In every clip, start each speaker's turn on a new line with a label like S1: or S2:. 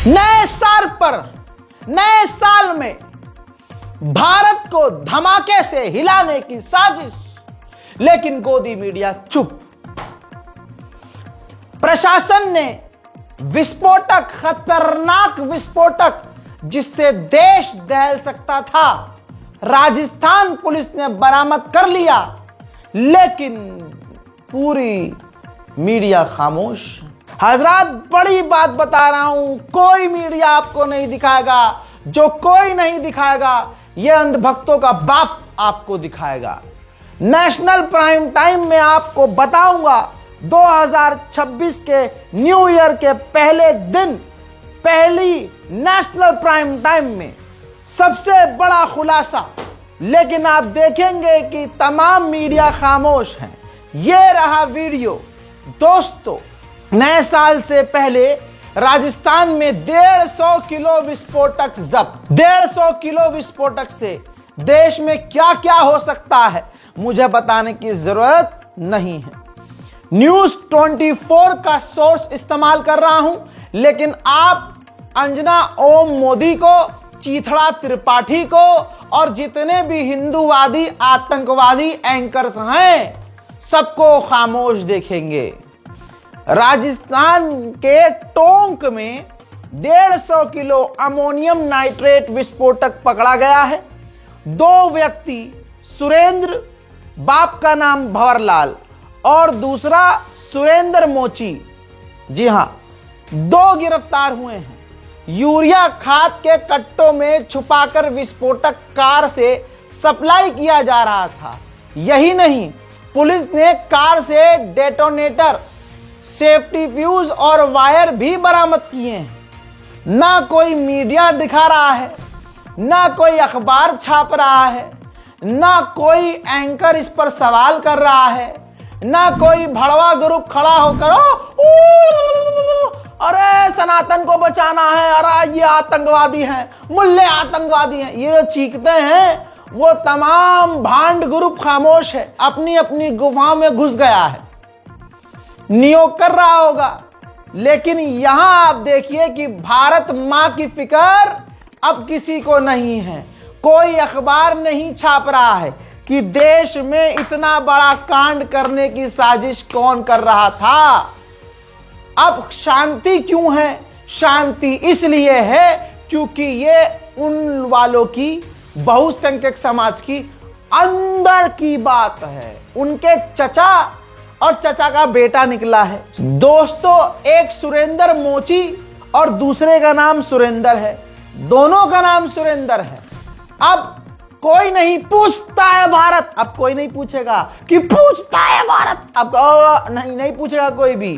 S1: नए साल पर, नए साल में भारत को धमाके से हिलाने की साजिश, लेकिन गोदी मीडिया चुप। प्रशासन ने विस्फोटक, खतरनाक विस्फोटक जिससे देश दहल सकता था, राजस्थान पुलिस ने बरामद कर लिया, लेकिन पूरी मीडिया खामोश। हजरात, बड़ी बात बता रहा हूं, कोई मीडिया आपको नहीं दिखाएगा। जो कोई नहीं दिखाएगा, यह अंधभक्तों का बाप आपको दिखाएगा। नेशनल प्राइम टाइम में आपको बताऊंगा 2026 के न्यू ईयर के पहले दिन, पहली नेशनल प्राइम टाइम में सबसे बड़ा खुलासा। लेकिन आप देखेंगे कि तमाम मीडिया खामोश हैं। यह रहा वीडियो। दोस्तों, नए साल से पहले राजस्थान में 150 किलो विस्फोटक जब्त। 150 किलो विस्फोटक से देश में क्या क्या हो सकता है, मुझे बताने की जरूरत नहीं है। न्यूज 24 का सोर्स इस्तेमाल कर रहा हूं, लेकिन आप अंजना ओम मोदी को, चीथड़ा त्रिपाठी को और जितने भी हिंदूवादी आतंकवादी एंकर्स हैं, सबको खामोश देखेंगे। राजस्थान के टोंक में 150 किलो अमोनियम नाइट्रेट विस्फोटक पकड़ा गया है। 2 व्यक्ति, सुरेंद्र, बाप का नाम भंवरलाल और दूसरा सुरेंद्र मोची, जी हां, 2 गिरफ्तार हुए हैं। यूरिया खाद के कट्टों में छुपाकर विस्फोटक कार से सप्लाई किया जा रहा था। यही नहीं, पुलिस ने कार से डेटोनेटर, सेफ्टी फ्यूज और वायर भी बरामद किए हैं। ना कोई मीडिया दिखा रहा है, ना कोई अखबार छाप रहा है, ना कोई एंकर इस पर सवाल कर रहा है, ना कोई भड़वा ग्रुप खड़ा होकर अरे सनातन को बचाना है, अरे ये आतंकवादी हैं, मुल्ले आतंकवादी हैं, ये जो चीखते हैं, वो तमाम भांड ग्रुप खामोश है, अपनी अपनी गुफा में घुस गया है, नियोग कर रहा होगा। लेकिन यहां आप देखिए कि भारत मां की फिक्र अब किसी को नहीं है। कोई अखबार नहीं छाप रहा है कि देश में इतना बड़ा कांड करने की साजिश कौन कर रहा था। अब शांति क्यों है? शांति इसलिए है क्योंकि ये उन वालों की, बहुसंख्यक समाज की अंदर की बात है। उनके चचा और चचा का बेटा निकला है। दोस्तों, एक सुरेंद्र मोची और दूसरे का नाम सुरेंद्र है। दोनों का नाम सुरेंद्र है। अब कोई नहीं पूछता है भारत, अब कोई नहीं पूछेगा कि पूछता है भारत, अब नहीं पूछेगा कोई भी,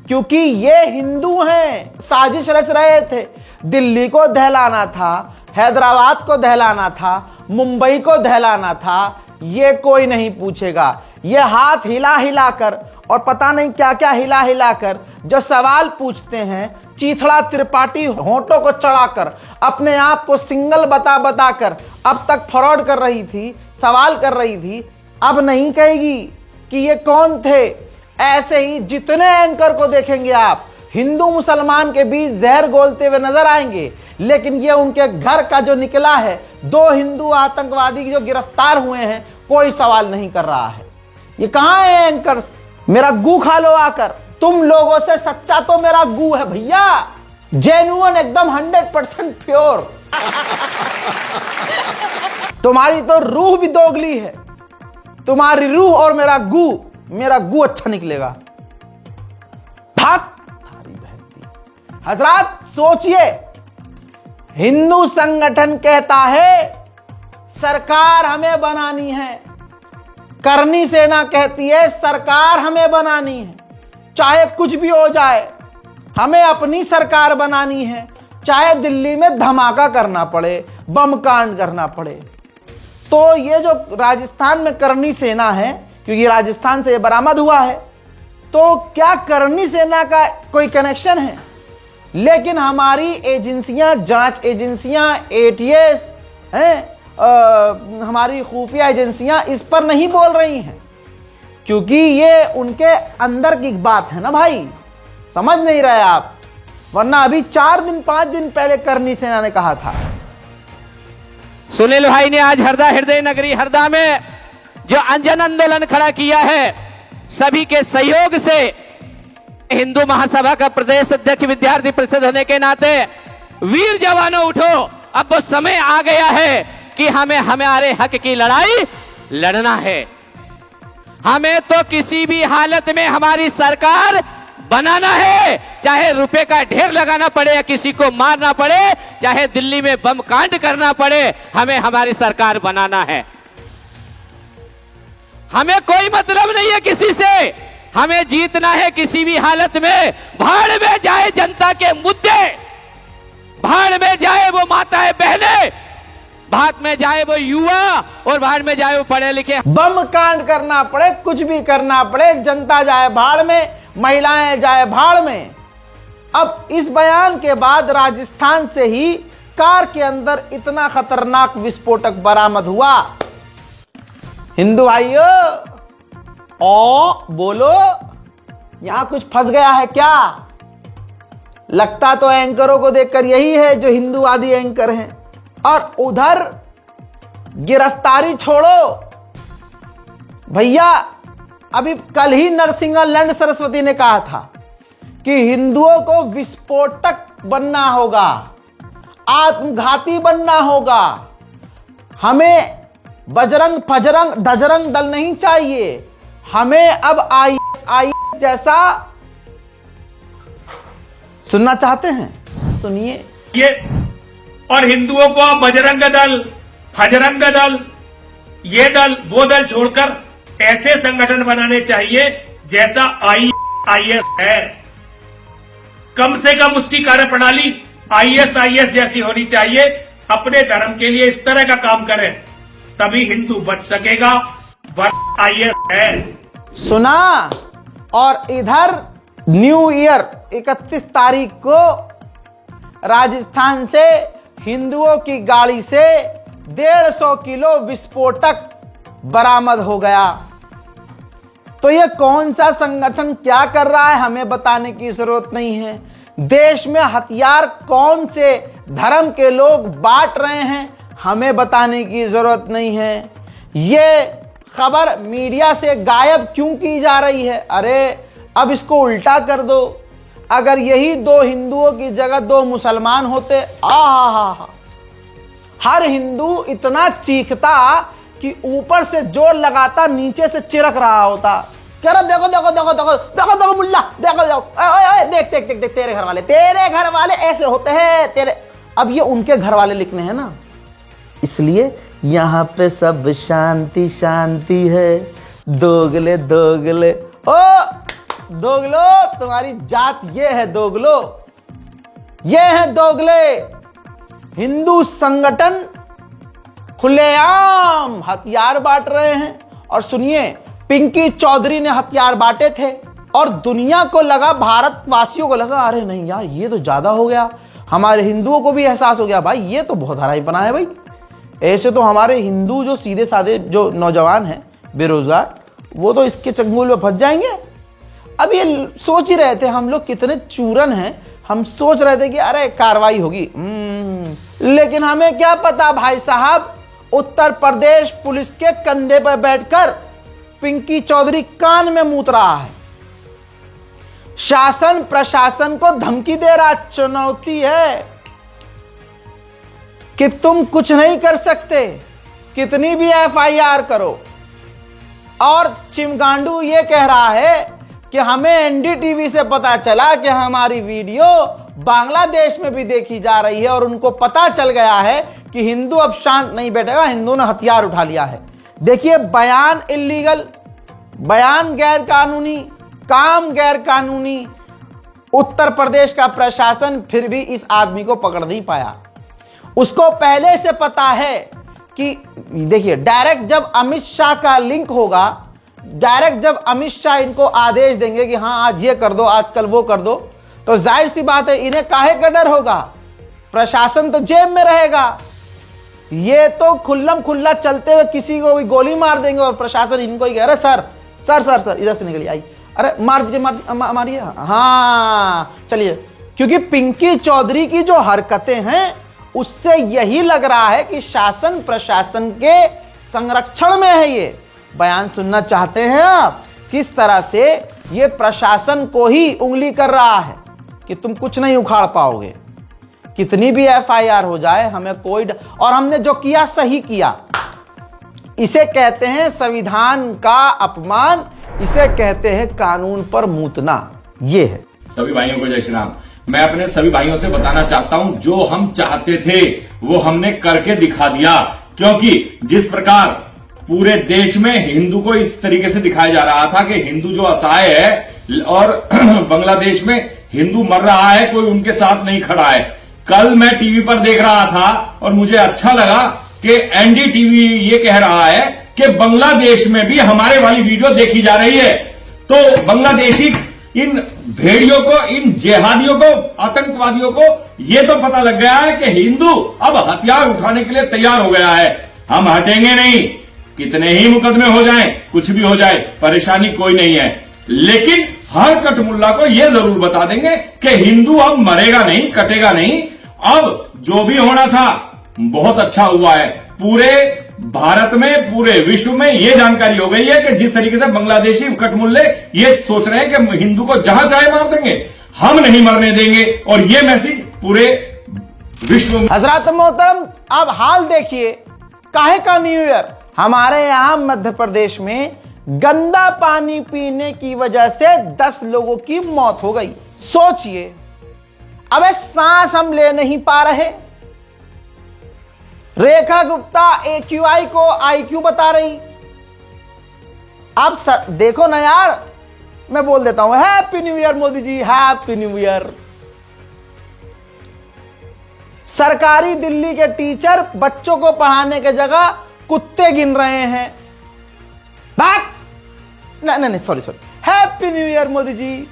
S1: क्योंकि ये हिंदू हैं। साजिश रच रहे थे, दिल्ली को दहलाना था, हैदराबाद को दहलाना था, मुंबई को दहलाना था। ये कोई नहीं पूछेगा। ये हाथ हिला हिला कर और पता नहीं क्या क्या हिला हिला कर जो सवाल पूछते हैं, चीथड़ा त्रिपाठी होंठों को चढ़ाकर अपने आप को सिंगल बता बता कर अब तक फ्रॉड कर रही थी, सवाल कर रही थी, अब नहीं कहेगी कि ये कौन थे। ऐसे ही जितने एंकर को देखेंगे आप, हिंदू मुसलमान के बीच जहर घोलते हुए नजर आएंगे, लेकिन ये उनके घर का जो निकला है, 2 हिंदू आतंकवादी जो गिरफ्तार हुए हैं, कोई सवाल नहीं कर रहा है। ये कहां है एंकर्स? मेरा गू खा लो आकर। तुम लोगों से सच्चा तो मेरा गू है भैया, जेन्युइन, एकदम 100% प्योर। तुम्हारी तो रूह भी दोगली है। तुम्हारी रूह और मेरा गू अच्छा निकलेगा। भाग थारी बहन। हजरात, सोचिए, हिंदू संगठन कहता है सरकार हमें बनानी है, करनी सेना कहती है सरकार हमें बनानी है, चाहे कुछ भी हो जाए, हमें अपनी सरकार बनानी है, चाहे दिल्ली में धमाका करना पड़े, बम कांड करना पड़े। तो ये जो राजस्थान में करनी सेना है, क्योंकि राजस्थान से ये बरामद हुआ है, तो क्या करनी सेना का कोई कनेक्शन है? लेकिन हमारी एजेंसियां, जांच एजेंसियां, एटीएस हैं, हमारी खुफिया एजेंसियां इस पर नहीं बोल रही हैं, क्योंकि ये उनके अंदर की बात है ना भाई, समझ नहीं रहे आप। वरना अभी 4 दिन 5 दिन पहले करनी सेना ने कहा था।
S2: सुनील भाई ने आज हरदा हृदय नगरी हरदा में जो अंजन आंदोलन खड़ा किया है, सभी के सहयोग से हिंदू महासभा का प्रदेश अध्यक्ष विद्यार्थी परिषद होने के नाते, वीर जवानों उठो, अब वो समय आ गया है कि हमें हमारे हक की लड़ाई लड़ना है। हमें तो किसी भी हालत में हमारी सरकार बनाना है, चाहे रुपए का ढेर लगाना पड़े या किसी को मारना पड़े, चाहे दिल्ली में बम कांड करना पड़े, हमें हमारी सरकार बनाना है। हमें कोई मतलब नहीं है किसी से, हमें जीतना है किसी भी हालत में। भाड़ में जाए जनता के मुद्दे, भाड़ में जाए वो माताएं बहनें, भाड़ में जाए वो युवा और भाड़ में जाए वो पढ़े लिखे।
S1: बम कांड करना पड़े, कुछ भी करना पड़े, जनता जाए भाड़ में, महिलाएं जाए भाड़ में। अब इस बयान के बाद राजस्थान से ही कार के अंदर इतना खतरनाक विस्फोटक बरामद हुआ। हिंदू भाइयों बोलो, यहां कुछ फंस गया है क्या? लगता तो एंकरों को देखकर यही है जो हिंदूवादी एंकर हैं। और उधर गिरफ्तारी छोड़ो भैया, अभी कल ही नरसिंहालैंड सरस्वती ने कहा था कि हिंदुओं को विस्फोटक बनना होगा, आत्मघाती बनना होगा। हमें बजरंग फजरंग धजरंग दल नहीं चाहिए, हमें अब आईएस जैसा। सुनना चाहते हैं? सुनिए।
S3: ये और हिंदुओं को बजरंग दल, फजरंग दल, ये दल वो दल छोड़कर ऐसे संगठन बनाने चाहिए जैसा आईएस है। कम से कम उसकी कार्यप्रणाली आईएस जैसी होनी चाहिए। अपने धर्म के लिए इस तरह का काम करें, तभी हिंदू बच सकेगा। आईएस है।
S1: सुना? और इधर न्यू ईयर 31 तारीख को राजस्थान से हिंदुओं की गाड़ी से 150 किलो विस्फोटक बरामद हो गया। तो ये कौन सा संगठन क्या कर रहा है हमें बताने की जरूरत नहीं है। देश में हथियार कौन से धर्म के लोग बांट रहे हैं हमें बताने की जरूरत नहीं है। ये खबर मीडिया से गायब क्यों की जा रही है? अरे अब इसको उल्टा कर दो। अगर यही 2 हिंदुओं की जगह 2 मुसलमान होते, हर हिंदू इतना चीखता कि ऊपर से जोर लगाता, नीचे से चिरक रहा होता। कह रहा देखो देखो देखो देखो देखो देखो मुल्ला, देखो देखो, देख देख देख देख, तेरे घर वाले ऐसे होते हैं तेरे। अब ये उनके घर वाले लिखने हैं ना, इसलिए यहाँ पे सब शांति शांति है। दोगले दोगले, ओ दोगलो, तुम्हारी जात ये है दोगलो, ये है दोगले। हिंदू संगठन खुलेआम हथियार बांट रहे हैं। और सुनिए, पिंकी चौधरी ने हथियार बांटे थे और दुनिया को लगा, भारतवासियों को लगा अरे नहीं यार ये तो ज्यादा हो गया। हमारे हिंदुओं को भी एहसास हो गया भाई ये तो बहुत हरामीपना है भाई। ऐसे तो हमारे हिंदू जो सीधे साधे जो नौजवान हैं बेरोजगार, वो तो इसके चंगुल में फंस जाएंगे। अब ये सोच ही रहे थे हम लोग कितने चूरन हैं, हम सोच रहे थे कि अरे कार्रवाई होगी। लेकिन हमें क्या पता भाई साहब, उत्तर प्रदेश पुलिस के कंधे पर बैठकर पिंकी चौधरी कान में मूत रहा है। शासन प्रशासन को धमकी दे रहा, चुनौती है कि तुम कुछ नहीं कर सकते, कितनी भी एफआईआर करो। और चिमगांडू ये कह रहा है कि हमें एनडीटीवी से पता चला कि हमारी वीडियो बांग्लादेश में भी देखी जा रही है और उनको पता चल गया है कि हिंदू अब शांत नहीं बैठेगा, हिंदू ने हथियार उठा लिया है। देखिए, बयान इल्लीगल, बयान गैर कानूनी, काम गैर कानूनी। उत्तर प्रदेश का प्रशासन फिर भी इस आदमी को पकड़ नहीं पाया। उसको पहले से पता है कि देखिए, डायरेक्ट जब अमित शाह का लिंक होगा, डायरेक्ट जब अमित शाह इनको आदेश देंगे कि हाँ आज ये कर दो, आज कल वो कर दो, तो जाहिर सी बात है इन्हें काहे का डर होगा। प्रशासन तो जेब में रहेगा। ये तो खुल्लम खुल्ला चलते हुए किसी को भी गोली मार देंगे और प्रशासन इनको ही कह रहे सर सर सर सर इधर से निकलिए, आई, अरे मार दीजिए, मारिए, हाँ चलिए क्योंकि पिंकी चौधरी की जो हरकतें हैं उससे यही लग रहा है कि शासन प्रशासन के संरक्षण में है। ये बयान सुनना चाहते हैं आप? किस तरह से ये प्रशासन को ही उंगली कर रहा है कि तुम कुछ नहीं उखाड़ पाओगे, कितनी भी एफआईआर हो जाए हमें कोई और हमने जो किया सही किया। इसे कहते हैं संविधान का अपमान, इसे कहते हैं कानून पर मूतना। ये है।
S4: सभी भाइयों को जय श्री राम। मैं अपने सभी भाइयों से बताना चाहता हूं, जो हम चाहते थे वो हमने करके दिखा दिया। क्योंकि जिस प्रकार पूरे देश में हिंदू को इस तरीके से दिखाया जा रहा था कि हिंदू जो असहाय है और बांग्लादेश में हिंदू मर रहा है, कोई उनके साथ नहीं खड़ा है। कल मैं टीवी पर देख रहा था और मुझे अच्छा लगा कि एनडीटीवी ये कह रहा है कि बांग्लादेश में भी हमारे वाली वीडियो देखी जा रही है। तो बांग्लादेशी इन भेड़ियों को, इन जिहादियों को, आतंकवादियों को ये तो पता लग गया है कि हिंदू अब हथियार उठाने के लिए तैयार हो गया है। हम हटेंगे नहीं, कितने ही मुकदमे हो जाएं, कुछ भी हो जाए, परेशानी कोई नहीं है। लेकिन हर कटमुल्ला को यह जरूर बता देंगे कि हिंदू अब मरेगा नहीं, कटेगा नहीं। अब जो भी होना था बहुत अच्छा हुआ है। पूरे भारत में, पूरे विश्व में यह जानकारी हो गई है कि जिस तरीके से बांग्लादेशी कटमुल्ले ये सोच रहे हैं कि हिंदू को जहां चाहे मार देंगे, हम नहीं मरने देंगे। और ये मैसेज पूरे विश्व में।
S1: हजरत मोहतरम, अब हाल देखिए, काहे का न्यू ईयर। हमारे यहां मध्य प्रदेश में गंदा पानी पीने की वजह से 10 लोगों की मौत हो गई। सोचिए, अबे सांस हम ले नहीं पा रहे। रेखा गुप्ता AQI को IQ बता रही। अब देखो ना यार, मैं बोल देता हूं हैप्पी न्यू ईयर मोदी जी, हैप्पी न्यू ईयर। सरकारी दिल्ली के टीचर बच्चों को पढ़ाने के जगह कुत्ते गिन रहे हैं। बात नहीं, sorry, happy new year Modi ji.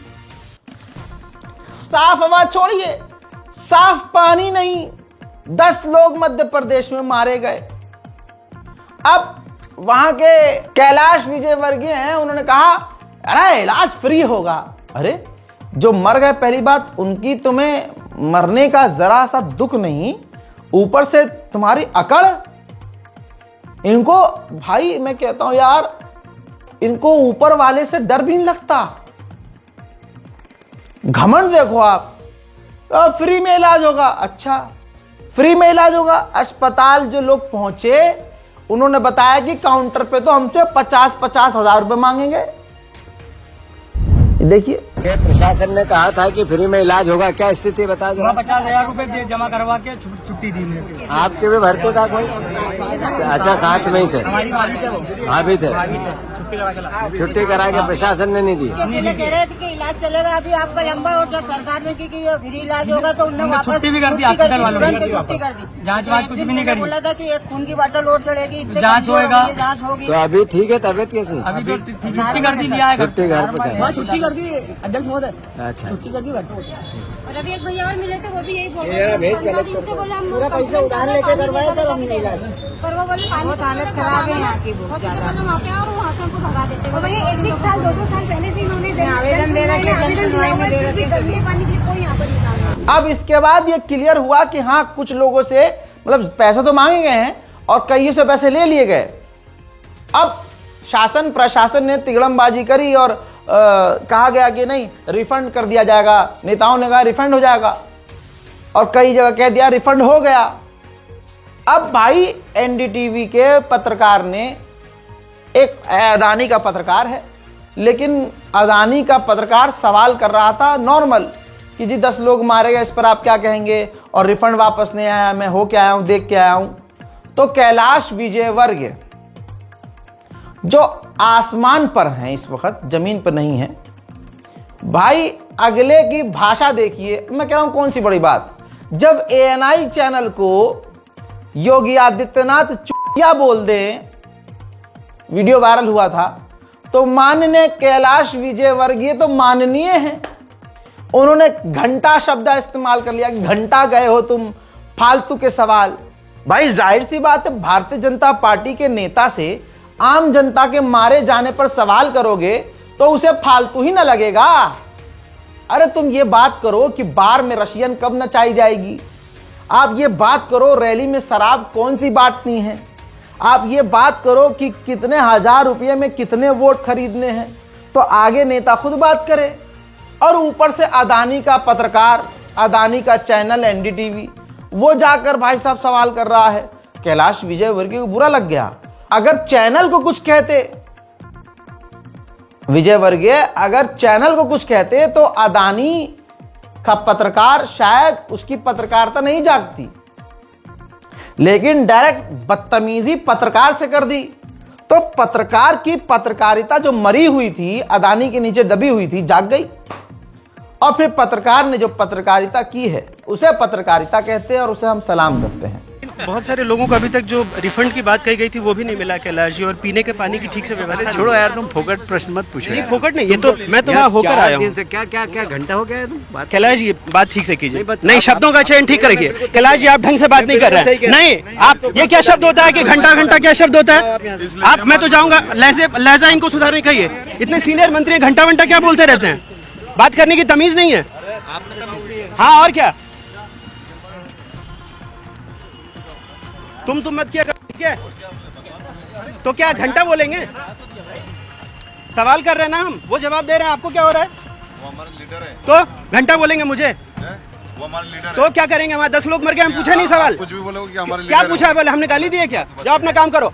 S1: साफ हवा छोड़िए, साफ पानी नहीं, 10 लोग मध्य प्रदेश में मारे गए। अब वहां के कैलाश विजयवर्गीय हैं, उन्होंने कहा अरे इलाज फ्री होगा। अरे जो मर गए, पहली बात उनकी तुम्हें मरने का जरा सा दुख नहीं, ऊपर से तुम्हारी अकड़। इनको भाई मैं कहता हूं यार, इनको ऊपर वाले से डर भी नहीं लगता। घमंड देखो आप, फ्री में इलाज होगा। अच्छा, फ्री में इलाज होगा। अस्पताल जो लोग पहुंचे उन्होंने बताया कि काउंटर पे तो हमसे 50-50 हजार रुपए मांगेंगे। देखिए,
S5: प्रशासन ने कहा था कि फ्री में इलाज होगा, क्या स्थिति बता जरा।
S6: 50,000 रुपए जमा करवा के छुट्टी दी मुझे।
S5: आपके भी भरते था कोई? अच्छा, साथ में ही थे,
S6: हमारी भाभी थे, वो
S5: भाभी थे, छुट्टी करा के प्रशासन ने नहीं दी।
S7: कह रहे थे कि इलाज चलेगा, अभी आपका लंबा और जब सरकार ने की कि ये फ्री इलाज होगा तो उन्होंने वापस
S6: छुट्टी भी कर दी, हॉस्पिटल वालों ने
S7: छुट्टी कर दी।
S6: जांच वाच कुछ भी नहीं करी।
S7: बोला था कि एक खून की बाटल और चढ़ेगी,
S6: जांच होएगा,
S7: जांच होगी।
S5: तो अभी ठीक है, तबीयत कैसी?
S6: अभी तो छुट्टी कर दी, लिया है,
S5: छुट्टी घर पे।
S7: छुट्टी कर दी अध्यक्ष महोदय,
S5: अच्छा,
S7: छुट्टी कर दी।
S8: और अभी एक भैया और मिले थे, वो भी यही बोल रहे थे 15 दिन से बोले हम
S7: पूरा पैसा उधार लेके करवाए थे, हमने इलाज।
S8: पर वो बोले पानी की हालत खराब है यहाँ की, बहुत ज्यादा वहाँ पे और वहाँ से हमको भगा देते हैं। भैया 1 साल 2 साल पहले से इन्होंने
S7: आवेदन दे रखे,
S8: पानी की कोई यहाँ पर नहीं।
S1: अब इसके बाद ये क्लियर हुआ कि हाँ, कुछ लोगों से मतलब पैसे तो मांगे गए हैं और कईयों से पैसे ले लिए गए। अब शासन प्रशासन ने तिगड़मबाजी करी और कहा गया कि नहीं, रिफंड कर दिया जाएगा। नेताओं ने कहा रिफंड हो जाएगा और कई जगह कह दिया रिफंड हो गया। अब भाई एनडीटीवी के पत्रकार ने, एक अदानी का पत्रकार है, लेकिन अदानी का पत्रकार सवाल कर रहा था नॉर्मल कि जी 10 लोग मारे गए, इस पर आप क्या कहेंगे, और रिफंड वापस नहीं आया, मैं हो के आया हूं, देख के आया हूं। तो कैलाश विजयवर्गीय जो आसमान पर हैं इस वक्त, जमीन पर नहीं है भाई, अगले की भाषा देखिए। मैं कह रहा हूं कौन सी बड़ी बात, जब ANI चैनल को योगी आदित्यनाथ चुतिया बोल दे, वीडियो वायरल हुआ था, तो माननीय कैलाश विजयवर्गीय तो माननीय हैं, उन्होंने घंटा शब्द इस्तेमाल कर लिया कि घंटा गए हो तुम, फालतू के सवाल। भाई जाहिर सी बात है, भारतीय जनता पार्टी के नेता से आम जनता के मारे जाने पर सवाल करोगे तो उसे फालतू ही ना लगेगा। अरे तुम ये बात करो कि बार में रशियन कब नचाई जाएगी, आप ये बात करो रैली में शराब कौन सी बांटनी है, आप ये बात करो कि कितने हजार रुपये में कितने वोट खरीदने हैं, तो आगे नेता खुद बात करे। और ऊपर से अदानी का पत्रकार, अदानी का चैनल एनडीटीवी, वो जाकर भाई साहब सवाल कर रहा है। कैलाश विजयवर्गीय को बुरा लग गया। अगर चैनल को कुछ कहते, विजयवर्गीय अगर चैनल को कुछ कहते तो अदानी का पत्रकार शायद उसकी पत्रकारिता नहीं जागती, लेकिन डायरेक्ट बदतमीजी पत्रकार से कर दी। तो पत्रकार की पत्रकारिता जो मरी हुई थी, अदानी के नीचे दबी हुई थी, जाग गई। और फिर पत्रकार ने जो पत्रकारिता की है उसे पत्रकारिता कहते हैं और उसे हम सलाम करते हैं।
S9: बहुत सारे लोगों को अभी तक जो रिफंड की बात कही गई थी वो भी नहीं मिला कैलाश जी, और पीने के पानी की ठीक से व्यवस्था।
S5: छोड़ो यार, तुम फोकट प्रश्न मत पूछो।
S9: नहीं फोकट नहीं, ये तो मैं तो वहाँ होकर आया हूँ।
S5: क्या घंटा हो गया है तुम?
S9: कैलाश जी बात ठीक से कीजिए, नहीं शब्दों का चयन ठीक रखिए। कैलाश जी आप ढंग से बात नहीं कर रहे हैं। नहीं आप, ये क्या शब्द होता है कि घंटा घंटा क्या शब्द होता है? आप, मैं तो जाऊंगा, लहजा इनको सुधारने कहिए। इतने सीनियर मंत्री घंटा घंटा क्या बोलते रहते हैं? बात करने की तमीज नहीं है। हाँ और क्या, तुम मत किया कर, ठीक है? तो क्या घंटा बोलेंगे? सवाल कर रहे हैं ना हम, वो जवाब दे रहे हैं, आपको क्या हो रहा है?
S10: वो हमारे लीडर है।
S9: तो घंटा बोलेंगे मुझे?
S10: वो हमारे लीडर
S9: तो क्या करेंगे? हमारे 10 लोग मर गए, हम पूछे नहीं सवाल?
S10: कुछ भी बोलोगे कि हमारे
S9: क्या पूछा है? बोले हमने गाली दी है क्या? जाओ अपना काम करो।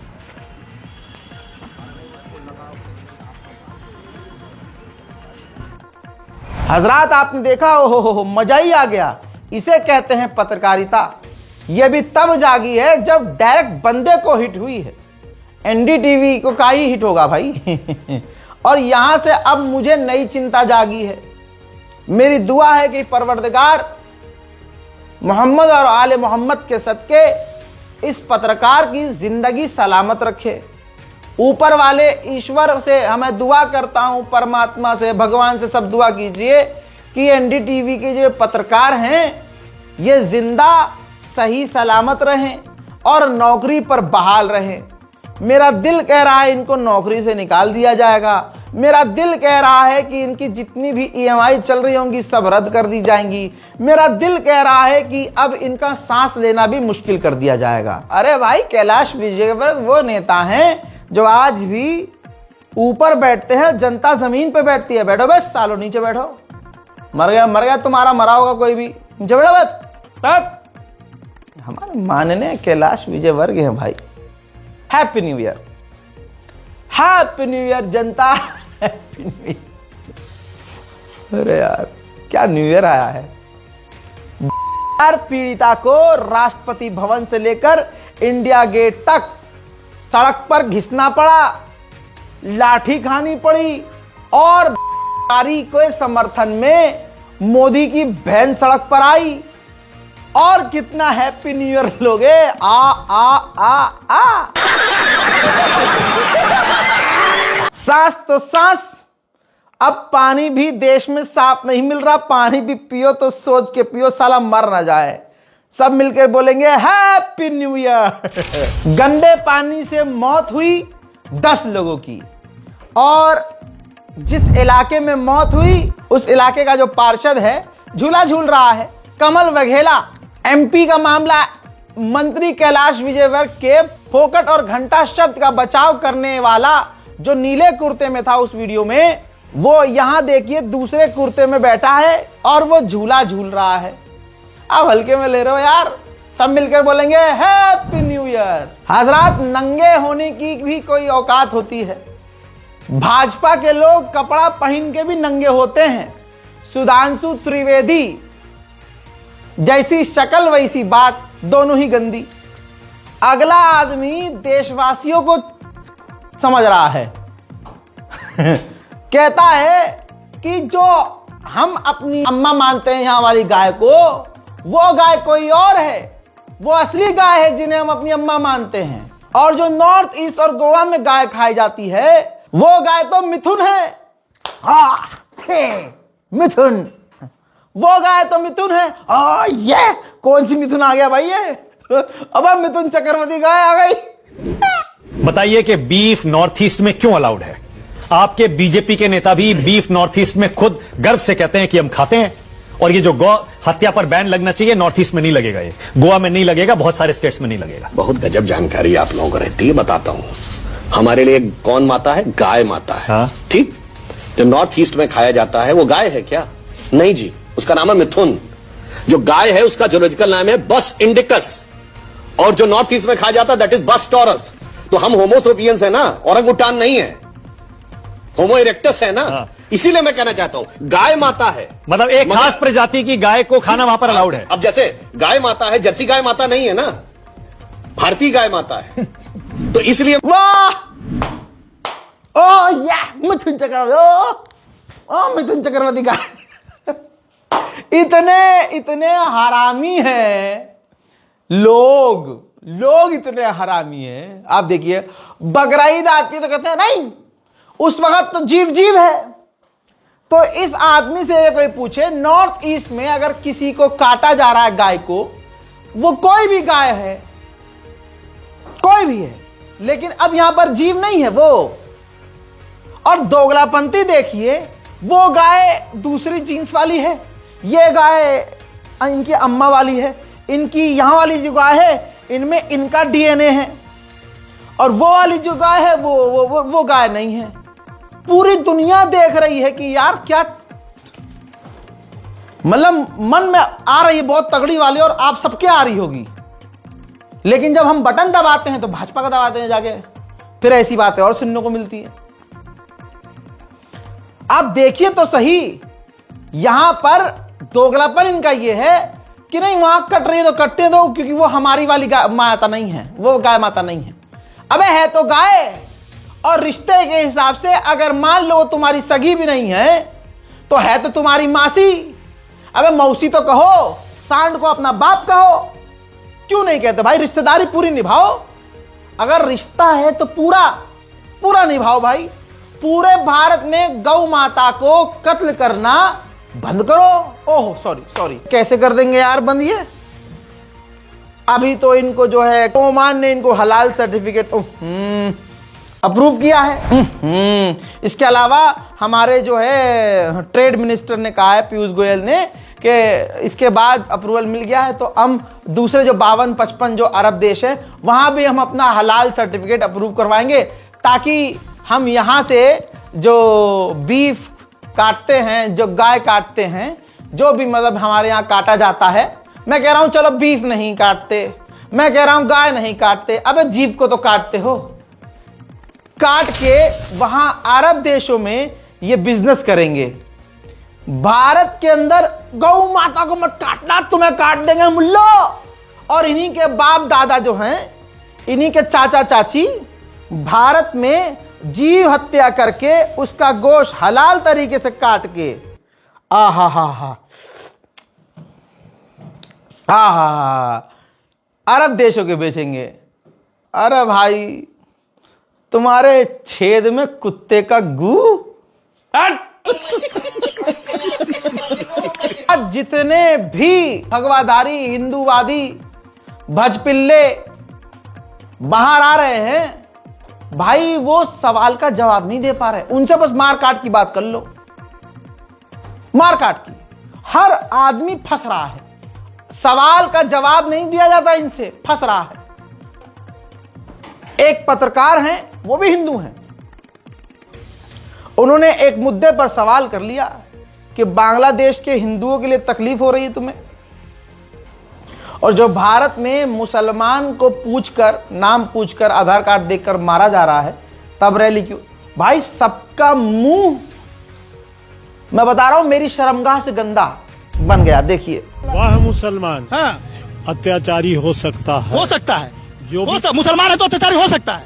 S1: हजरात आपने देखा, ओहो मजा ही आ गया। इसे कहते हैं पत्रकारिता। यह भी तब जागी है जब डायरेक्ट बंदे को हिट हुई है। एनडीटीवी को का ही हिट होगा भाई। और यहां से अब मुझे नई चिंता जागी है। मेरी दुआ है कि परवरदिगार मोहम्मद और आले मोहम्मद के सदके इस पत्रकार की जिंदगी सलामत रखे। ऊपर वाले ईश्वर से हमें दुआ करता हूं, परमात्मा से, भगवान से सब दुआ कीजिए कि एनडीटीवी के जो पत्रकार हैं ये जिंदा सही सलामत रहें और नौकरी पर बहाल रहें। मेरा दिल कह रहा है इनको नौकरी से निकाल दिया जाएगा। मेरा दिल कह रहा है कि इनकी जितनी भी ईएमआई चल रही होंगी सब रद्द कर दी जाएंगी। मेरा दिल कह रहा है कि अब इनका सांस लेना भी मुश्किल कर दिया जाएगा। अरे भाई, कैलाश विजयवर्गीय वो नेता हैं जो आज भी ऊपर बैठते हैं, जनता जमीन पे बैठती है। बैठो बस सालो, नीचे बैठो। मर गया तुम्हारा, मरा होगा कोई भी, नीचे बैठो बस। हमारे माननीय कैलाश विजयवर्गीय हैं भाई। Happy new year, happy new year जनता, हैप्पी न्यू ईयर। अरे यार क्या न्यू ईयर आया है। पीड़िता को राष्ट्रपति भवन से लेकर इंडिया गेट तक सड़क पर घिसना पड़ा, लाठी खानी पड़ी, और के समर्थन में मोदी की बहन सड़क पर आई। और कितना हैप्पी न्यू ईयर लोगे। आ आ आ आ सांस तो सांस। अब पानी भी देश में साफ नहीं मिल रहा, पानी भी पियो तो सोच के पियो, साला मर ना जाए। सब मिलकर बोलेंगे हैप्पी न्यू ईयर। गंदे पानी से मौत हुई 10 लोगों की, और जिस इलाके में मौत हुई उस इलाके का जो पार्षद है झूला झूल रहा है, कमल वघेला। एमपी का मामला, मंत्री कैलाश विजयवर्गीय के फोकट और घंटा शब्द का बचाव करने वाला जो नीले कुर्ते में था उस वीडियो में, वो यहां देखिए दूसरे कुर्ते में बैठा है और वो झूला झूल रहा है। अब हल्के में ले रहे हो यार। सब मिलकर बोलेंगे हैप्पी न्यू ईयर। हजरात, नंगे होने की भी कोई औकात होती है। भाजपा के लोग कपड़ा पहन के भी नंगे होते हैं। सुधांशु त्रिवेदी जैसी शक्ल वैसी बात, दोनों ही गंदी। अगला आदमी देशवासियों को समझ रहा है। कहता है कि जो हम अपनी अम्मा मानते हैं यहां वाली गाय को, वो गाय कोई और है, वो असली गाय है जिन्हें हम अपनी अम्मा मानते हैं। और जो नॉर्थ ईस्ट और गोवा में गाय खाई जाती है वो गाय तो मिथुन है। मिथुन, वो गाय तो मिथुन है। ये कौन सी मिथुन आ गया भाई ये? अब मिथुन चक्रवर्ती गाय आ गई।
S11: बताइए कि बीफ नॉर्थ ईस्ट में क्यों अलाउड है? आपके बीजेपी के नेता भी बीफ नॉर्थ ईस्ट में खुद गर्व से कहते हैं कि हम खाते हैं, और ये जो गौ हत्या पर बैन लगना चाहिए नॉर्थ ईस्ट में नहीं लगेगा, ये गोवा में नहीं लगेगा, बहुत सारे स्टेट्स में नहीं लगेगा।
S12: बहुत गजब जानकारी आप लोगों को रहती है, बताता हूं। हमारे लिए कौन माता है? गाय माता है।
S11: हाँ?
S12: ठीक। जो नॉर्थ ईस्ट में खाया जाता है वो गाय है क्या? नहीं जी, उसका नाम है मिथुन। जो गाय है उसका जूलॉजिकल नाम है बस इंडिकस, और जो नॉर्थ ईस्ट में खाया जाता है दैट इज बस टॉरस। तो हम होमोसोपियंस है ना, औरंगुटान नहीं है, होमो इरेक्टस है ना।
S11: हाँ।
S12: इसीलिए मैं कहना चाहता हूं गाय माता है,
S11: मतलब एक खास प्रजाति की गाय को खाना वहां पर अलाउड है।
S12: अब जैसे गाय माता है, जर्सी गाय माता नहीं है ना, भारतीय गाय माता है। तो इसलिए
S1: वाह, ओ या मिथुन चक्रवर्ती, ओ मिथुन चक्रवर्ती का इतने हरामी हैं लोग इतने हरामी हैं। आप देखिए बकरीद आती है तो कहते हैं नहीं, उस वक्त तो जीव है। तो इस आदमी से कोई पूछे नॉर्थ ईस्ट में अगर किसी को काटा जा रहा है गाय को, वो कोई भी गाय है, कोई भी है, लेकिन अब यहां पर जीव नहीं है वो। और दोगलापंथी देखिए, वो गाय दूसरी जीन्स वाली है, ये गाय इनकी अम्मा वाली है, इनकी यहां वाली जो गाय है इनमें इनका डीएनए है, और वो वाली जो गाय है वो गाय नहीं है। पूरी दुनिया देख रही है कि यार क्या, मतलब मन में आ रही है बहुत तगड़ी वाली, और आप सबके आ रही होगी, लेकिन जब हम बटन दबाते हैं तो भाजपा का दबाते हैं जाके, फिर ऐसी बातें और सुनने को मिलती है। आप देखिए तो सही, यहां पर दोगलापन इनका यह है कि नहीं वहां कट रही है तो कटने दो, क्योंकि वो हमारी वाली माता नहीं है, वो गाय माता नहीं है। अबे है तो गाय, और रिश्ते के हिसाब से अगर मान लो तुम्हारी सगी भी नहीं है तो है तो तुम्हारी मासी। अबे मौसी तो कहो, सांड को अपना बाप कहो, क्यों नहीं कहते भाई? रिश्तेदारी पूरी निभाओ, अगर रिश्ता है तो पूरा निभाओ भाई। पूरे भारत में गौ माता को कत्ल करना बंद करो। ओह सॉरी, कैसे कर देंगे यार बंद ये? अभी तो इनको जो है ओमान ने इनको हलाल सर्टिफिकेट अप्रूव किया है। इसके अलावा हमारे जो है ट्रेड मिनिस्टर ने कहा है, पीयूष गोयल ने, कि इसके बाद अप्रूवल मिल गया है तो हम दूसरे जो 52-55 जो अरब देश है वहां भी हम अपना हलाल सर्टिफिकेट अप्रूव करवाएंगे, ताकि हम यहां से जो बीफ काटते हैं, जो गाय काटते हैं, जो भी मतलब हमारे यहाँ काटा जाता है, मैं कह रहा हूं चलो बीफ नहीं काटते, मैं कह रहा हूं गाय नहीं काटते, अबे जीव को तो काटते हो, काट के वहां अरब देशों में ये बिजनेस करेंगे। भारत के अंदर गौ माता को मत काटना, तुम्हें काट देंगे मुल्लो। और इन्हीं के बाप दादा जो हैं, इन्हीं के चाचा चाची भारत में जीव हत्या करके उसका गोश्त हलाल तरीके से काट के अरब देशों के बेचेंगे। अरे भाई, तुम्हारे छेद में कुत्ते का गू। जितने भी भगवाधारी हिंदूवादी भजपिल्ले बाहर आ रहे हैं भाई, वो सवाल का जवाब नहीं दे पा रहे। उनसे बस मार काट की बात कर लो, मार काट की। हर आदमी फंस रहा है, सवाल का जवाब नहीं दिया जाता, इनसे फंस रहा है। एक पत्रकार हैं, वो भी हिंदू हैं, उन्होंने एक मुद्दे पर सवाल कर लिया कि बांग्लादेश के हिंदुओं के लिए तकलीफ हो रही है तुम्हें, और जो भारत में मुसलमान को पूछकर, नाम पूछकर, आधार कार्ड देखकर मारा जा रहा है, तब रैली क्यों? भाई सबका मुंह, मैं बता रहा हूं, मेरी शर्मगाह से गंदा बन गया। देखिए,
S13: वह मुसलमान अत्याचारी हो सकता है, जो
S9: मुसलमान है तो अत्याचारी हो सकता है,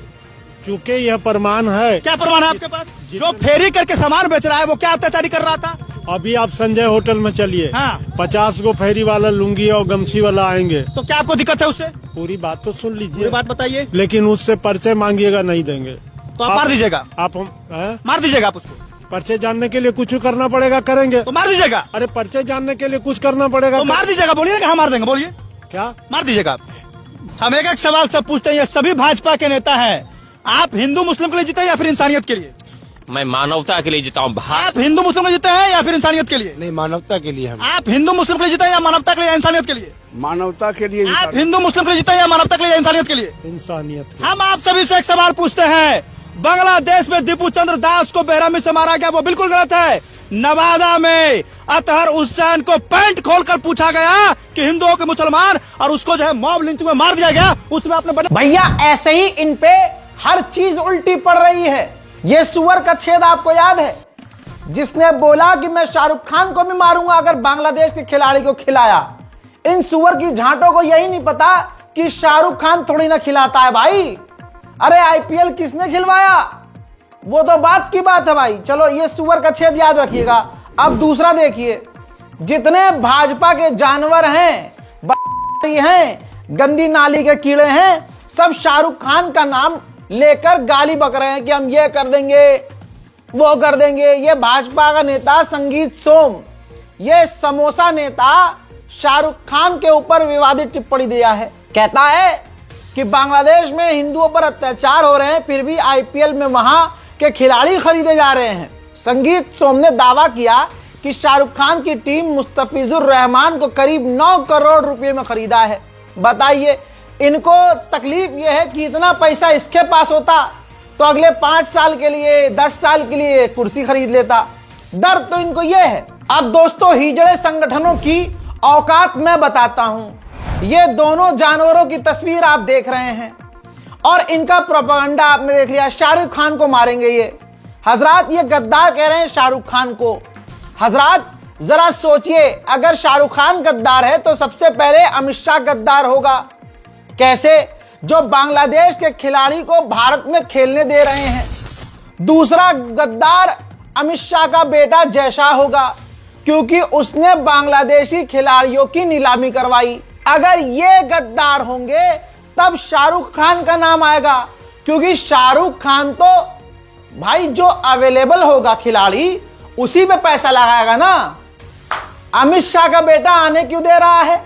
S13: चूंकि यह प्रमाण है।
S9: क्या प्रमाण है आपके पास? जो फेरी करके सामान बेच रहा है वो क्या अत्याचारी कर रहा था?
S13: अभी आप संजय होटल में चलिए, 50 गो फेरी वाला लुंगी और गमछी वाला आएंगे,
S9: तो क्या आपको दिक्कत है उससे?
S13: पूरी बात तो सुन लीजिए,
S9: पूरी बात बताइए।
S13: लेकिन उससे परिचय मांगिएगा, नहीं देंगे
S9: तो आप मार दीजिएगा।
S13: आप
S9: मार दीजिएगा आप उसको।
S13: परिचय जानने के लिए कुछ करना पड़ेगा, करेंगे
S9: तो मार दीजिएगा।
S13: अरे परिचय जानने के लिए कुछ करना पड़ेगा
S9: तो मार दीजिएगा। बोलिए कहाँ मार देंगे, बोलिए
S13: क्या
S9: मार दीजिएगा। हम एक सवाल सब पूछते हैं, ये सभी भाजपा के नेता हैं, आप हिंदू मुस्लिम के लिए जीते या फिर इंसानियत के लिए?
S12: मैं मानवता के लिए जीता हूँ।
S9: आप हिंदू मुस्लिम के लिए जीते हैं या फिर इंसानियत के लिए?
S13: नहीं, मानवता के लिए हम।
S9: आप हिंदू मुस्लिम के लिए जीते हैं या मानवता के लिए या इंसानियत के लिए?
S13: मानवता के लिए।
S9: आप हिंदू मुस्लिम के लिए जीते हैं या मानवता के लिए या इंसानियत के लिए?
S13: इंसानियत के।
S9: हम आप सभी से एक सवाल पूछते हैं, बांग्लादेश में दीपू चंद्र दास को बेरहमी से मारा गया, वो बिल्कुल गलत है। नवादा में अतहर हुसैन को पैंट खोलकर पूछा गया कि हिंदुओं के मुसलमान, और उसको जो है मॉब लिंचिंग में मार दिया गया। उसमें आपने
S1: भैया ऐसे ही इन पे हर चीज उल्टी पड़ रही है। ये सुअर का छेद आपको याद है, जिसने बोला कि मैं शाहरुख खान को भी मारूंगा अगर बांग्लादेश के खिलाड़ी को खिलाया। इन सुअर की झांटों को यही नहीं पता कि शाहरुख खान थोड़ी ना खिलाता है भाई। अरे आईपीएल किसने खिलवाया, वो तो बात की बात है भाई। चलो ये सुअर का छेद याद रखिएगा। अब दूसरा देखिए, जितने भाजपा के जानवर हैं, गंदी नाली के कीड़े हैं, सब शाहरुख खान का नाम लेकर गाली बक रहे हैं कि हम ये कर देंगे वो कर देंगे। ये भाजपा का नेता संगीत सोम, ये समोसा नेता शाहरुख खान के ऊपर विवादित टिप्पणी दिया है। कहता है कि बांग्लादेश में हिंदुओं पर अत्याचार हो रहे हैं, फिर भी आईपीएल में वहां के खिलाड़ी खरीदे जा रहे हैं। संगीत सोम ने दावा किया कि शाहरुख खान की टीम मुस्तफिजुर रहमान को करीब 9 करोड़ रुपए में खरीदा है। बताइए, इनको तकलीफ यह है कि इतना पैसा इसके पास होता तो अगले 5 साल के लिए 10 साल के लिए कुर्सी खरीद लेता। दर्द तो इनको यह है। अब दोस्तों, हिजड़े संगठनों की औकात मैं बताता हूं। ये दोनों जानवरों की तस्वीर आप देख रहे हैं और इनका प्रोपेगेंडा आपने देख लिया। शाहरुख खान को मारेंगे ये। हजरात, ये गद्दार कह रहे हैं शाहरुख खान को। हजरात जरा सोचिए, अगर शाहरुख खान गद्दार है तो सबसे पहले अमित शाह गद्दार होगा। कैसे? जो बांग्लादेश के खिलाड़ी को भारत में खेलने दे रहे हैं। दूसरा गद्दार अमित शाह का बेटा जय शाह होगा, क्योंकि उसने बांग्लादेशी खिलाड़ियों की नीलामी करवाई। अगर ये गद्दार होंगे तब शाहरुख खान का नाम आएगा, क्योंकि शाहरुख खान तो भाई जो अवेलेबल होगा खिलाड़ी उसी पे पैसा लगाएगा ना। अमित शाह का बेटा आने क्यों दे रहा है?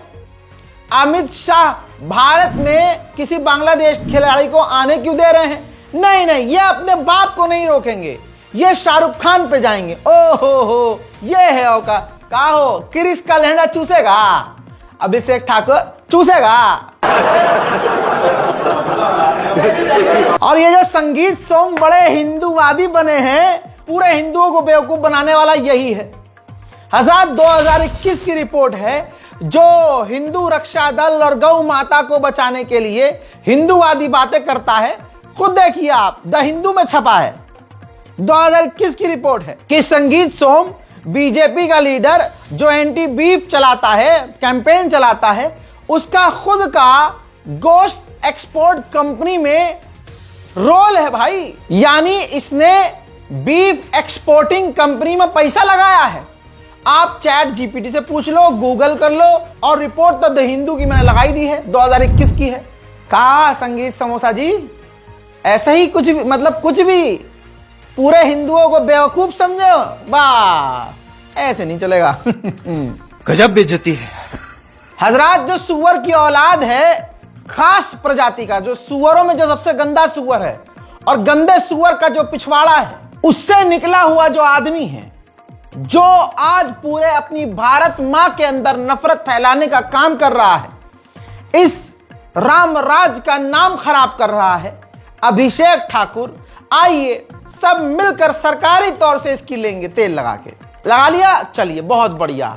S1: अमित शाह भारत में किसी बांग्लादेश खिलाड़ी को आने क्यों दे रहे हैं? नहीं, ये अपने बाप को नहीं रोकेंगे, ये शाहरुख खान पे जाएंगे। ओहो, ये है औका। का हो, क्रिस का लहंगा चूसेगा, अभिषेक ठाकुर चूसेगा। और ये जो संगीत सोम बड़े हिंदूवादी बने हैं, पूरे हिंदुओं को बेवकूफ बनाने वाला यही है। हज़ार 2021 की रिपोर्ट है, जो हिंदू रक्षा दल और गौ माता को बचाने के लिए हिंदूवादी बातें करता है। खुद देखिए आप, द हिंदू में छपा है, 2021 की रिपोर्ट है कि संगीत सोम बीजेपी का लीडर जो एंटी बीफ चलाता है, कैंपेन चलाता है, उसका खुद का गोश्त एक्सपोर्ट कंपनी में रोल है भाई। यानी इसने बीफ एक्सपोर्टिंग कंपनी में पैसा लगाया है। आप चैट जीपीटी से पूछ लो, गूगल कर लो, और रिपोर्ट तो द हिंदू की मैंने लगाई दी है, 2021 की है। कहा संगीत समोसा जी, ऐसा ही कुछ भी, मतलब कुछ भी पूरे हिंदुओं को बेवकूफ समझे? वाह, ऐसे नहीं चलेगा।
S9: गजब बेइज्जती है।
S1: हजरात, जो सुअर की औलाद है, खास प्रजाति का, जो सुअरों में जो सबसे गंदा सुअर है और गंदे सुअर का जो पिछवाड़ा है, उससे निकला हुआ जो आदमी है, जो आज पूरे अपनी भारत मां के अंदर नफरत फैलाने का काम कर रहा है, इस रामराज का नाम खराब कर रहा है, अभिषेक ठाकुर। आइए सब मिलकर सरकारी तौर से इसकी लेंगे, तेल लगा के। लगा लिया? चलिए, बहुत बढ़िया।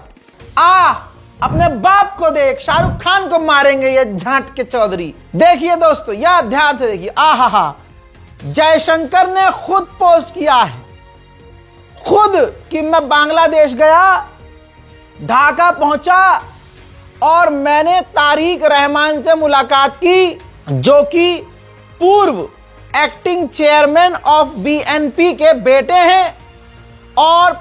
S1: अपने बाप को देख, शाहरुख खान को मारेंगे ये झांट के चौधरी। देखिए दोस्तों, यह ध्यान से देखिए। आहा, जयशंकर ने खुद पोस्ट किया है, खुद, कि मैं बांग्लादेश गया, ढाका पहुंचा और मैंने तारिक रहमान से मुलाकात की, जो कि पूर्व एक्टिंग चेयरमैन ऑफ बीएनपी के बेटे हैं और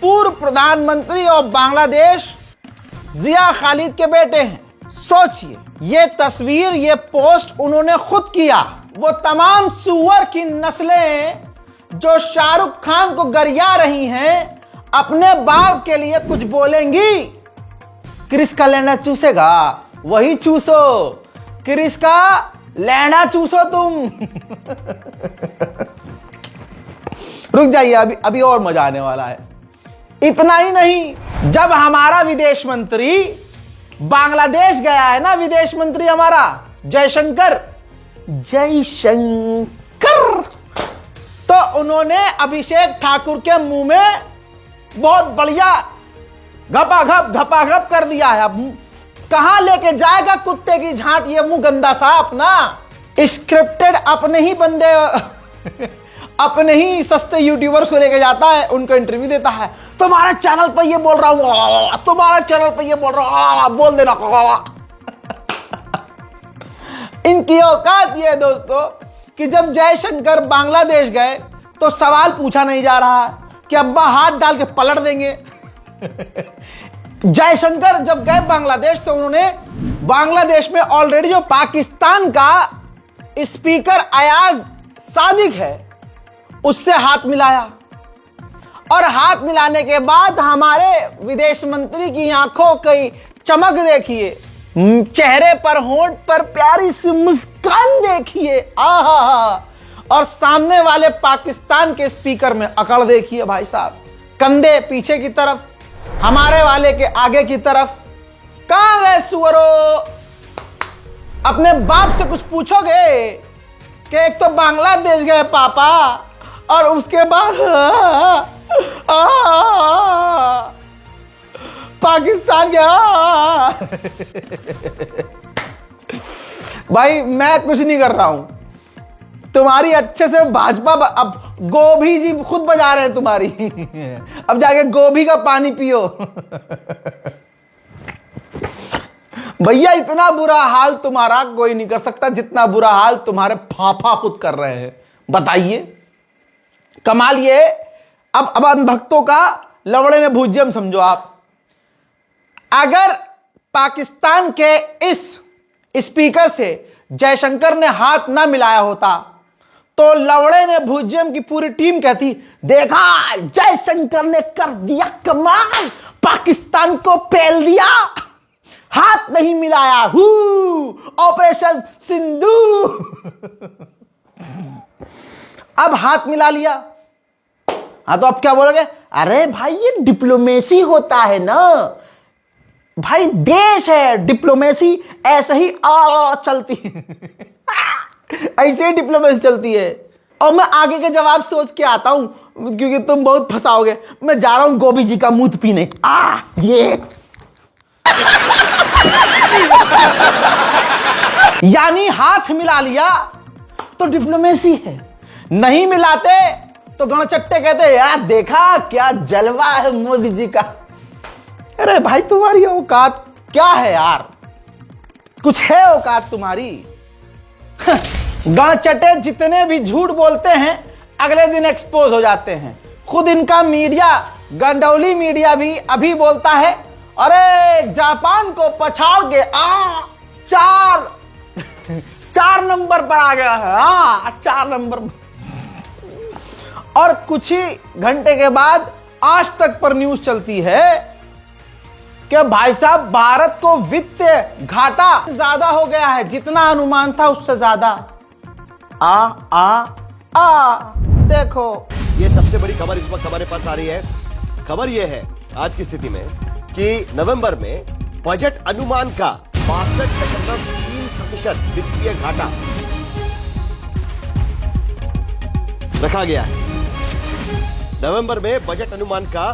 S1: पूर्व प्रधानमंत्री ऑफ बांग्लादेश जिया खालिद के बेटे हैं। सोचिए, ये तस्वीर, ये पोस्ट उन्होंने खुद किया। वो तमाम सुअर की नस्लें जो शाहरुख खान को गरिया रही हैं, अपने बाप के लिए कुछ बोलेंगी। क्रिस का लहंगा चूसेगा, वही चूसो, क्रिस का लहंगा चूसो तुम। रुक जाइए, अभी और मजा आने वाला है। इतना ही नहीं, जब हमारा विदेश मंत्री बांग्लादेश गया है ना, विदेश मंत्री हमारा जयशंकर, तो उन्होंने अभिषेक ठाकुर के मुंह में बहुत बढ़िया घपाघप कर दिया है। अब कहां लेके जाएगा कुत्ते की झांट ये मुंह गंदा सा अपना। स्क्रिप्टेड अपने ही बंदे अपने ही सस्ते यूट्यूबर्स को लेके जाता है, उनको इंटरव्यू देता है, तुम्हारे चैनल पर ये बोल रहा हूं, तुम्हारे चैनल पर ये बोल रहा हूं, बोल देना। इनकी औकात ये है दोस्तों कि जब जयशंकर बांग्लादेश गए तो सवाल पूछा नहीं जा रहा कि अब्बा हाथ डाल के पलट देंगे। जयशंकर जब गए बांग्लादेश तो उन्होंने बांग्लादेश में ऑलरेडी जो पाकिस्तान का स्पीकर अयाज सादिक है उससे हाथ मिलाया, और हाथ मिलाने के बाद हमारे विदेश मंत्री की आंखों की चमक देखिए, चेहरे पर, होंठ पर प्यारी सी मुस्कान देखिए, आहा, और सामने वाले पाकिस्तान के स्पीकर में अकड़ देखिए भाई साहब, कंधे पीछे की तरफ, हमारे वाले के आगे की तरफ। कहां गए सुअरो? अपने बाप से कुछ पूछोगे कि एक तो बांग्लादेश गए पापा और उसके बाद पाकिस्तान गया। भाई मैं कुछ नहीं कर रहा हूं, तुम्हारी अच्छे से भाजपा, अब गोभी जी खुद बजा रहे हैं तुम्हारी। अब जाके गोभी का पानी पियो। भैया इतना बुरा हाल तुम्हारा कोई नहीं कर सकता जितना बुरा हाल तुम्हारे फाफा खुद कर रहे हैं। बताइए कमाल ये। अब भक्तों का लवड़े ने भूज्यम समझो आप। अगर पाकिस्तान के इस स्पीकर से जयशंकर ने हाथ ना मिलाया होता तो लवड़े ने भूज्यम की पूरी टीम कहती, देखा जयशंकर ने कर दिया कमाल, पाकिस्तान को पेल दिया, हाथ नहीं मिलाया, ऑपरेशन सिंधु। अब हाथ मिला लिया, हाँ तो अब क्या बोलोगे? अरे भाई ये डिप्लोमेसी होता है ना भाई, देश है, डिप्लोमेसी ऐसे ही चलती है। ऐसे ही डिप्लोमेसी चलती है। और मैं आगे के जवाब सोच के आता हूं क्योंकि तुम बहुत फंसाओगे। मैं जा रहा हूं गोभी जी का मूत पीने। ये यानी हाथ मिला लिया तो डिप्लोमेसी है, नहीं मिलाते तो गणचट्टे कहते यार देखा क्या जलवा है मोदी जी का। अरे भाई तुम्हारी औकात क्या है यार, कुछ है औकात तुम्हारी? गणचट्टे जितने भी झूठ बोलते हैं अगले दिन एक्सपोज हो जाते हैं। खुद इनका मीडिया, गंडौली मीडिया भी अभी बोलता है अरे जापान को पछाड़ के चार नंबर पर आ गया है, 4 नंबर। और कुछ ही घंटे के बाद आज तक पर न्यूज चलती है कि भाई साहब भारत को वित्तीय घाटा ज्यादा हो गया है, जितना अनुमान था उससे ज्यादा। देखो
S14: ये सबसे बड़ी खबर इस वक्त हमारे पास आ रही है। खबर यह है आज की स्थिति में कि नवंबर में बजट अनुमान का 62.3% वित्तीय घाटा रखा गया है। नवंबर में बजट अनुमान का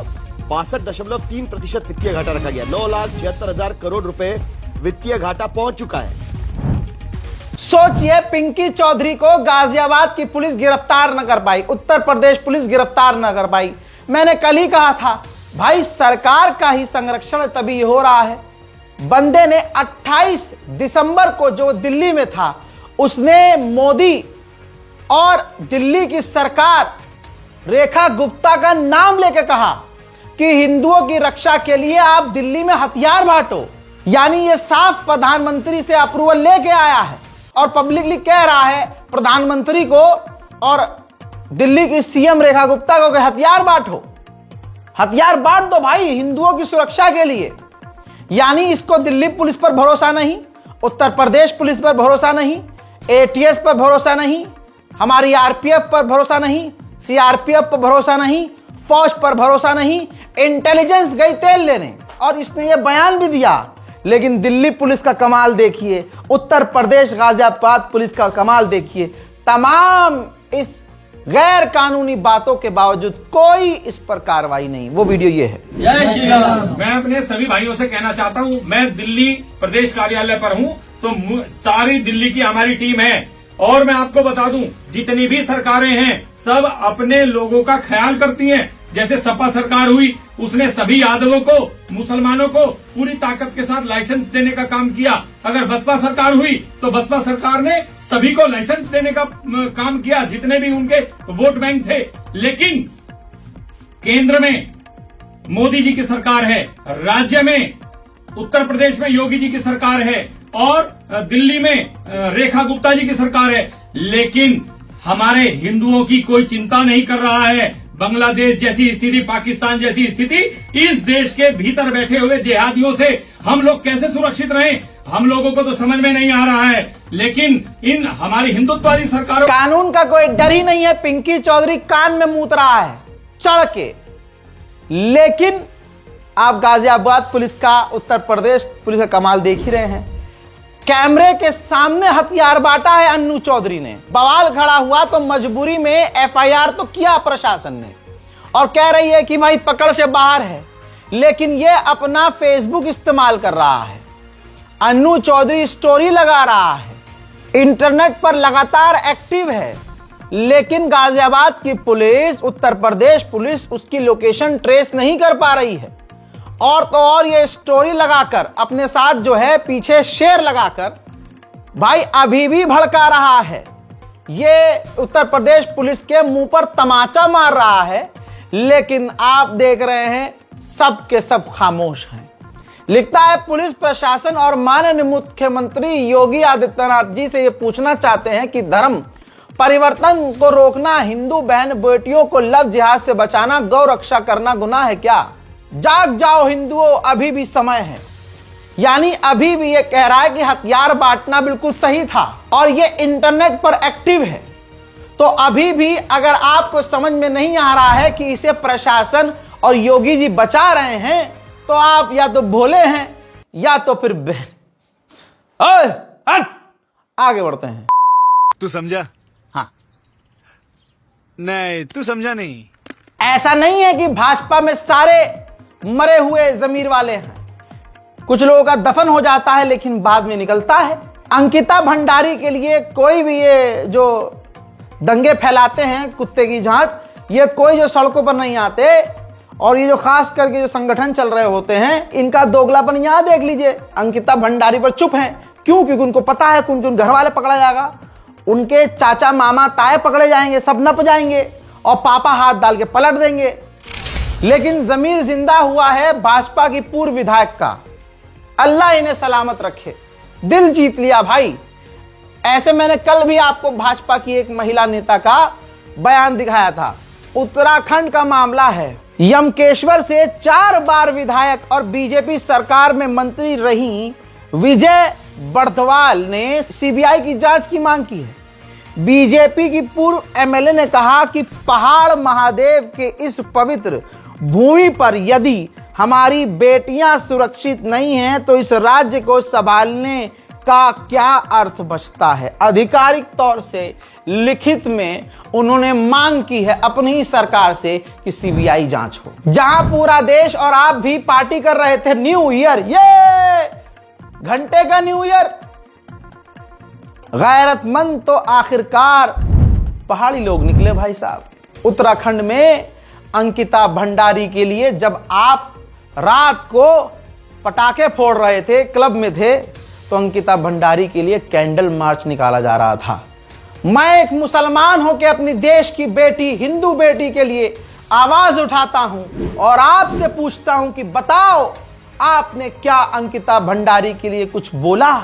S14: 62.3% वित्तीय घाटा रखा गया। 9,76,000 करोड़ रुपए वित्तीय घाटा पहुंच चुका है।
S1: सोचिए पिंकी चौधरी को गाजियाबाद की पुलिस गिरफ्तार न कर पाई, उत्तर प्रदेश पुलिस गिरफ्तार न कर पाई। मैंने कल ही कहा था भाई सरकार का ही संरक्षण तभी हो रहा है। बंदे ने 28 दिसंबर को जो दिल्ली में था उसने मोदी और दिल्ली की सरकार रेखा गुप्ता का नाम लेकर कहा कि हिंदुओं की रक्षा के लिए आप दिल्ली में हथियार बांटो। यानी ये साफ प्रधानमंत्री से अप्रूवल लेके आया है और पब्लिकली कह रहा है प्रधानमंत्री को और दिल्ली की सीएम रेखा गुप्ता को कि हथियार बांटो, हथियार बांट दो भाई हिंदुओं की सुरक्षा के लिए। यानी इसको दिल्ली पुलिस पर भरोसा नहीं, उत्तर प्रदेश पुलिस पर भरोसा नहीं, एटीएस पर भरोसा नहीं, हमारी आरपीएफ पर भरोसा नहीं, सीआरपीएफ पर भरोसा नहीं, फौज पर भरोसा नहीं, इंटेलिजेंस गई तेल लेने और इसने ये बयान भी दिया। लेकिन दिल्ली पुलिस का कमाल देखिए, उत्तर प्रदेश गाजियाबाद पुलिस का कमाल देखिए, तमाम इस गैर कानूनी बातों के बावजूद कोई इस पर कार्रवाई नहीं। वो वीडियो ये है।
S3: मैं अपने सभी भाइयों से कहना चाहता हूं, मैं दिल्ली प्रदेश कार्यालय पर हूं, तो सारी दिल्ली की हमारी टीम है और मैं आपको बता दूं, जितनी भी सरकारें हैं सब अपने लोगों का ख्याल करती हैं। जैसे सपा सरकार हुई, उसने सभी यादवों को, मुसलमानों को पूरी ताकत के साथ लाइसेंस देने का काम किया। अगर बसपा सरकार हुई तो बसपा सरकार ने सभी को लाइसेंस देने का काम किया, जितने भी उनके वोट बैंक थे। लेकिन केंद्र में मोदी जी की सरकार है, राज्य में उत्तर प्रदेश में योगी जी की सरकार है और दिल्ली में रेखा गुप्ता जी की सरकार है। लेकिन हमारे हिंदुओं की कोई चिंता नहीं कर रहा है। बांग्लादेश जैसी स्थिति, पाकिस्तान जैसी स्थिति, इस देश के भीतर बैठे हुए जिहादियों से हम लोग कैसे सुरक्षित रहें, हम लोगों को तो समझ में नहीं आ रहा है। लेकिन इन हमारी हिंदुत्ववादी सरकारों,
S1: कानून का कोई डर ही नहीं है। पिंकी चौधरी कान में मूत रहा है चढ़ के। लेकिन आप गाजियाबाद पुलिस का, उत्तर प्रदेश पुलिस का कमाल देख ही रहे हैं। कैमरे के सामने हथियार बांटा है अन्नू चौधरी ने। बवाल खड़ा हुआ तो मजबूरी में एफआईआर तो किया प्रशासन ने और कह रही है कि भाई पकड़ से बाहर है, लेकिन ये अपना फेसबुक इस्तेमाल कर रहा है। अन्नू चौधरी स्टोरी लगा रहा है, इंटरनेट पर लगातार एक्टिव है, लेकिन गाजियाबाद की पुलिस, उत्तर प्रदेश पुलिस उसकी लोकेशन ट्रेस नहीं कर पा रही है। और तो और ये स्टोरी लगाकर अपने साथ जो है पीछे शेर लगाकर भाई अभी भी भड़का रहा है। ये उत्तर प्रदेश पुलिस के मुंह पर तमाचा मार रहा है, लेकिन आप देख रहे हैं सब के सब खामोश हैं। लिखता है पुलिस प्रशासन और माननीय मुख्यमंत्री योगी आदित्यनाथ जी से ये पूछना चाहते हैं कि धर्म परिवर्तन को रोकना, हिंदू बहन बेटियों को लव जिहाद से बचाना, गौ रक्षा करना गुनाह है क्या? जाग जाओ हिंदुओं, अभी भी समय है। यानी अभी भी ये कह रहा है कि हथियार बांटना बिल्कुल सही था और ये इंटरनेट पर एक्टिव है। तो अभी भी अगर आपको समझ में नहीं आ रहा है कि इसे प्रशासन और योगी जी बचा रहे हैं, तो आप या तो भोले हैं या तो फिर हट। आगे बढ़ते हैं।
S10: तू समझा?
S1: हाँ।
S10: नहीं, तू समझा नहीं।
S1: ऐसा नहीं है कि भाजपा में सारे मरे हुए जमीर वाले हैं। कुछ लोगों का दफन हो जाता है लेकिन बाद में निकलता है। अंकिता भंडारी के लिए कोई भी ये जो दंगे फैलाते हैं कुत्ते की झांट, ये कोई जो सड़कों पर नहीं आते और ये जो खास करके जो संगठन चल रहे होते हैं, इनका दोगलापन यहां देख लीजिए। अंकिता भंडारी पर चुप हैं। क्यों? क्योंकि उनको पता है कि उनके घर वाले पकड़ा जाएगा, उनके चाचा मामा ताए पकड़े जाएंगे, सब नप जाएंगे और पापा हाथ डाल के पलट देंगे। लेकिन जमीर जिंदा हुआ है भाजपा की पूर्व विधायक का। अल्लाह इन्हें सलामत रखे। दिल जीत लिया भाई। ऐसे मैंने कल भी आपको भाजपा की एक महिला नेता का बयान दिखाया था। उत्तराखंड का मामला है। यमकेश्वर से 4 बार विधायक और बीजेपी सरकार में मंत्री रही विजय बर्दवाल ने सीबीआई की जांच की मांग की है। बीजेपी की पूर्व एमएलए ने कहा कि पहाड़ महादेव के इस पवित्र भूमि पर यदि हमारी बेटियां सुरक्षित नहीं हैं तो इस राज्य को संभालने का क्या अर्थ बचता है। आधिकारिक तौर से लिखित में उन्होंने मांग की है अपनी ही सरकार से कि सीबीआई जांच हो। जहां पूरा देश और आप भी पार्टी कर रहे थे न्यू ईयर, ये घंटे का न्यू ईयर, गैरतमंद तो आखिरकार पहाड़ी लोग निकले भाई साहब। उत्तराखंड में अंकिता भंडारी के लिए जब आप रात को पटाखे फोड़ रहे थे, क्लब में थे, तो अंकिता भंडारी के लिए कैंडल मार्च निकाला जा रहा था। मैं एक मुसलमान होकर अपनी देश की बेटी, हिंदू बेटी के लिए आवाज उठाता हूं और आपसे पूछता हूं कि बताओ, आपने क्या अंकिता भंडारी के लिए कुछ बोला,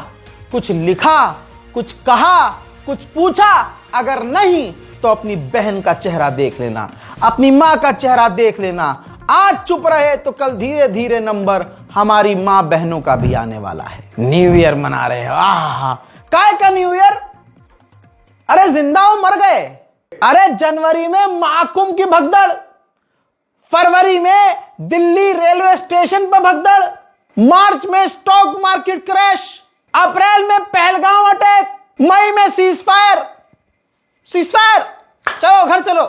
S1: कुछ लिखा, कुछ कहा, कुछ पूछा? अगर नहीं तो अपनी बहन का चेहरा देख लेना, अपनी मां का चेहरा देख लेना। आज चुप रहे तो कल धीरे धीरे नंबर हमारी मां बहनों का भी आने वाला है। न्यू ईयर मना रहे हो? काय का न्यू ईयर? अरे जिंदा हो मर गए? अरे जनवरी में महाकुंभ की भगदड़, फरवरी में दिल्ली रेलवे स्टेशन पर भगदड़, मार्च में स्टॉक मार्केट क्रैश, अप्रैल में पहलगांव अटैक, मई में सीजफायर, चलो घर चलो।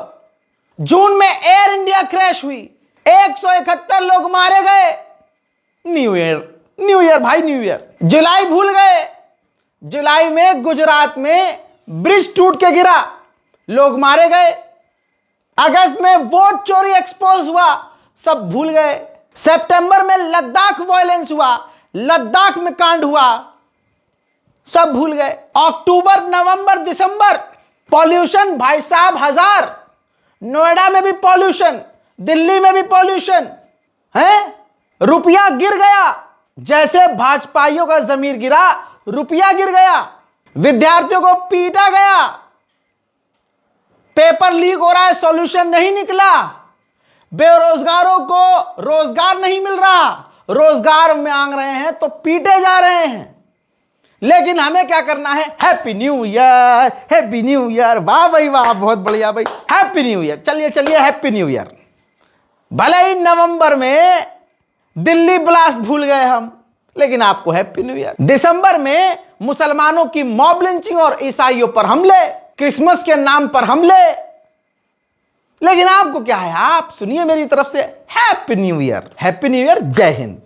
S1: जून में एयर इंडिया क्रैश हुई, 171 लोग मारे गए। न्यू ईयर भाई, न्यू ईयर। जुलाई भूल गए, जुलाई में गुजरात में ब्रिज टूट के गिरा, लोग मारे गए। अगस्त में वोट चोरी एक्सपोज हुआ, सब भूल गए। सितंबर में लद्दाख वायलेंस हुआ, लद्दाख में कांड हुआ, सब भूल गए। अक्टूबर नवंबर दिसंबर पॉल्यूशन भाई साहब 1000, नोएडा में भी पॉल्यूशन, दिल्ली में भी पॉल्यूशन है। रुपया गिर गया, जैसे भाजपाइयों का जमीर गिरा, रुपया गिर गया। विद्यार्थियों को पीटा गया, पेपर लीक हो रहा है, सॉल्यूशन नहीं निकला। बेरोजगारों को रोजगार नहीं मिल रहा, रोजगार मांग रहे हैं तो पीटे जा रहे हैं। लेकिन हमें क्या करना है? Happy new year, happy new year. वाह भाई वाह, बहुत बढ़िया भाई, हैप्पी न्यू ईयर। चलिए हैप्पी न्यू ईयर। भले ही नवंबर में दिल्ली ब्लास्ट भूल गए हम, लेकिन आपको हैप्पी न्यू ईयर। दिसंबर में मुसलमानों की मॉब लिंचिंग और ईसाइयों पर हमले, क्रिसमस के नाम पर हमले, लेकिन आपको क्या है? आप सुनिए मेरी तरफ से happy new year, happy new year. जय हिंद।